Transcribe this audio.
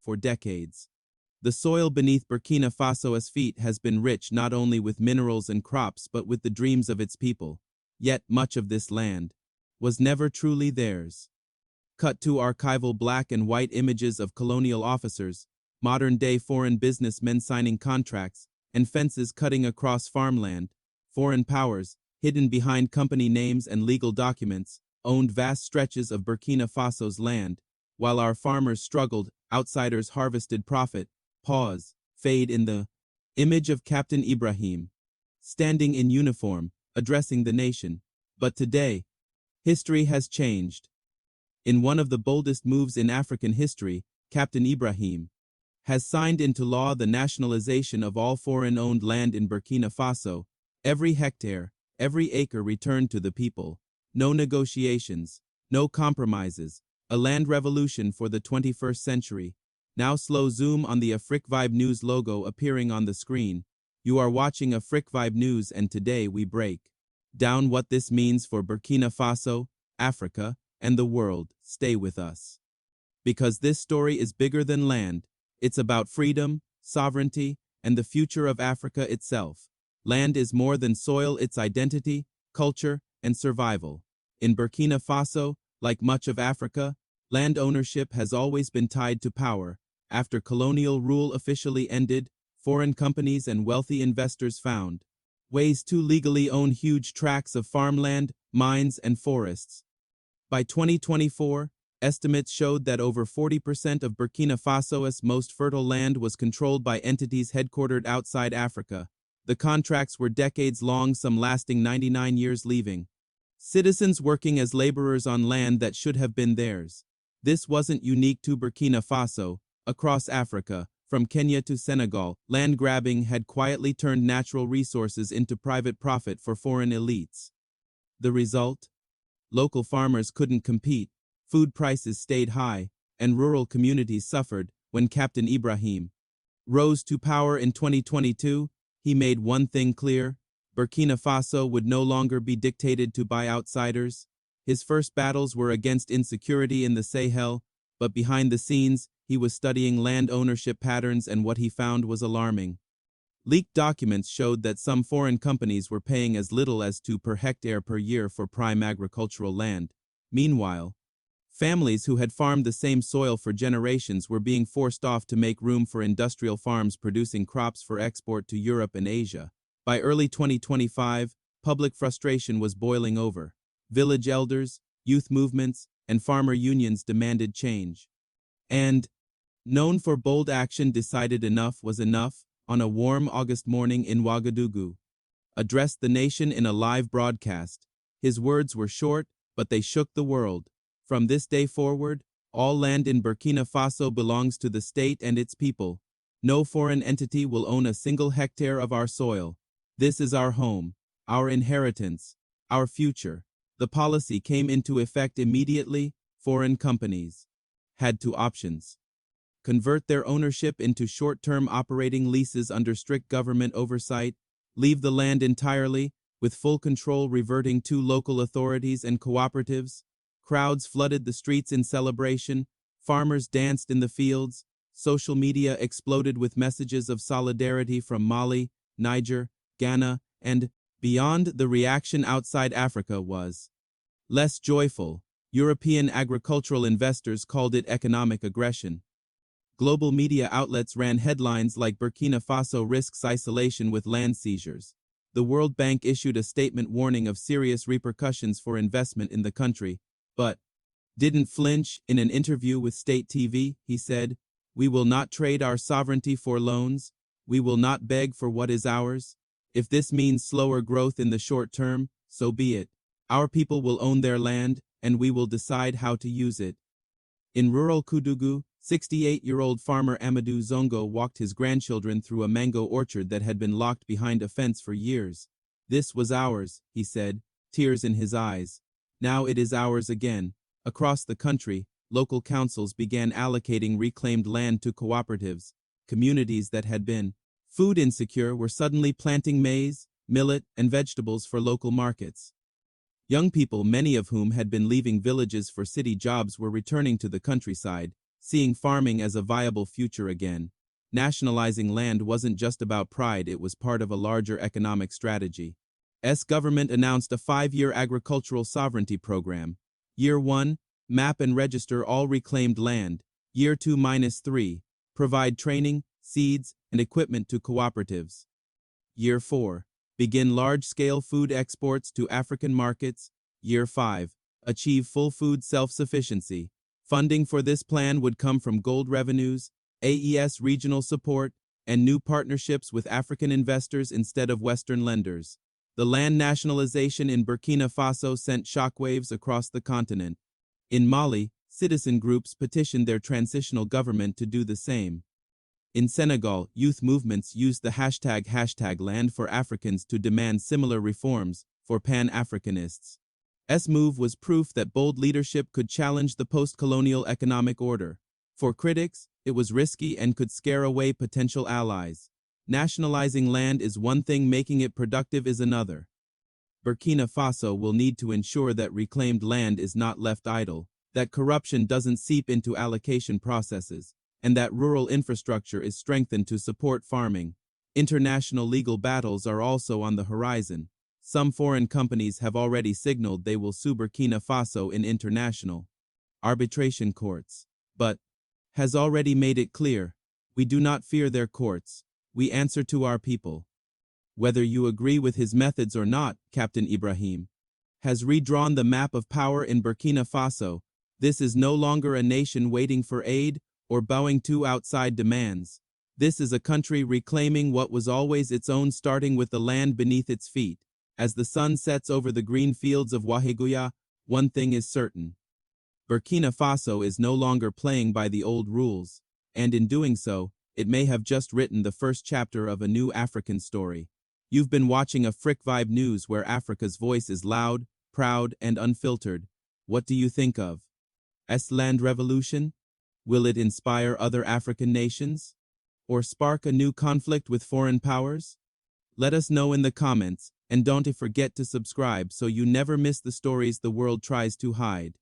for decades. The soil beneath Burkina Faso's feet has been rich not only with minerals and crops but with the dreams of its people. Yet much of this land was never truly theirs. Cut to archival black and white images of colonial officers, modern-day foreign businessmen signing contracts, and fences cutting across farmland. Foreign powers, hidden behind company names and legal documents, owned vast stretches of Burkina Faso's land. While our farmers struggled, outsiders harvested profit. Pause. Fade in the image of Captain Ibrahim, standing in uniform, addressing the nation. But today, history has changed. In one of the boldest moves in African history, Captain Ibrahim has signed into law the nationalization of all foreign-owned land in Burkina Faso. Every hectare, every acre returned to the people. No negotiations, no compromises. A land revolution for the 21st century. Now slow zoom on the Afrique Vibe News logo appearing on the screen. You are watching Afrique Vibe News, and today we break down what this means for Burkina Faso, Africa, and the world. Stay with us. Because this story is bigger than land. It's about freedom, sovereignty, and the future of Africa itself. Land is more than soil, it's identity, culture, and survival. In Burkina Faso, like much of Africa, land ownership has always been tied to power. After colonial rule officially ended, foreign companies and wealthy investors found ways to legally own huge tracts of farmland, mines, and forests. By 2024, estimates showed that over 40% of Burkina Faso's most fertile land was controlled by entities headquartered outside Africa. The contracts were decades long, some lasting 99 years, leaving citizens working as laborers on land that should have been theirs. This wasn't unique to Burkina Faso. Across Africa, from Kenya to Senegal, land grabbing had quietly turned natural resources into private profit for foreign elites. The result? Local farmers couldn't compete, food prices stayed high, and rural communities suffered. When Captain Ibrahim rose to power in 2022, he made one thing clear: Burkina Faso would no longer be dictated to by outsiders. His first battles were against insecurity in the Sahel, but behind the scenes, he was studying land ownership patterns, and what he found was alarming. Leaked documents showed that some foreign companies were paying as little as $2 per hectare per year for prime agricultural land. Meanwhile, families who had farmed the same soil for generations were being forced off to make room for industrial farms producing crops for export to Europe and Asia. By early 2025, public frustration was boiling over. Village elders, youth movements, and farmer unions demanded change. And, known for bold action, decided enough was enough. On a warm August morning in Ouagadougou, addressed the nation in a live broadcast. His words were short, but they shook the world. From this day forward, all land in Burkina Faso belongs to the state and its people. No foreign entity will own a single hectare of our soil. This is our home, our inheritance, our future. The policy came into effect immediately. Foreign companies had two options: convert their ownership into short-term operating leases under strict government oversight, leave the land entirely, with full control reverting to local authorities and cooperatives. Crowds flooded the streets in celebration, farmers danced in the fields, social media exploded with messages of solidarity from Mali, Niger, Ghana, and beyond. The reaction outside Africa was less joyful. European agricultural investors called it economic aggression. Global media outlets ran headlines like "Burkina Faso risks isolation with land seizures." The World Bank issued a statement warning of serious repercussions for investment in the country, but didn't flinch. In an interview with State TV, he said, "We will not trade our sovereignty for loans. We will not beg for what is ours. If this means slower growth in the short term, so be it. Our people will own their land, and we will decide how to use it." In rural Koudougou, 68-year-old farmer Amadou Zongo walked his grandchildren through a mango orchard that had been locked behind a fence for years. "This was ours," he said, tears in his eyes. "Now it is ours again." Across the country, local councils began allocating reclaimed land to cooperatives. Communities that had been food insecure were suddenly planting maize, millet, and vegetables for local markets. Young people, many of whom had been leaving villages for city jobs, were returning to the countryside, seeing farming as a viable future again. Nationalizing land wasn't just about pride, it was part of a larger economic strategy. Government announced a 5-year agricultural sovereignty program. Year 1, map and register all reclaimed land. Year 2-3, provide training, seeds, and equipment to cooperatives. Year 4, begin large-scale food exports to African markets. Year 5, achieve full food self-sufficiency. Funding for this plan would come from gold revenues, AES regional support, and new partnerships with African investors instead of Western lenders. The land nationalization in Burkina Faso sent shockwaves across the continent. In Mali, citizen groups petitioned their transitional government to do the same. In Senegal, youth movements used the hashtag Land for Africans to demand similar reforms for Pan-Africanists. Move was proof that bold leadership could challenge the post-colonial economic order. For critics, it was risky and could scare away potential allies. Nationalizing land is one thing, making it productive is another. Burkina Faso will need to ensure that reclaimed land is not left idle, that corruption doesn't seep into allocation processes, and that rural infrastructure is strengthened to support farming. International legal battles are also on the horizon. Some foreign companies have already signaled they will sue Burkina Faso in international arbitration courts, but has already made it clear, we do not fear their courts, we answer to our people. Whether you agree with his methods or not, Captain Ibrahim has redrawn the map of power in Burkina Faso. This is no longer a nation waiting for aid or bowing to outside demands. This is a country reclaiming what was always its own, starting with the land beneath its feet. As the sun sets over the green fields of Ouahigouya, one thing is certain. Burkina Faso is no longer playing by the old rules, and in doing so, it may have just written the first chapter of a new African story. You've been watching a Frick Vibe News, where Africa's voice is loud, proud, and unfiltered. What do you think of Land revolution? Will it inspire other African nations? Or spark a new conflict with foreign powers? Let us know in the comments, and don't forget to subscribe so you never miss the stories the world tries to hide.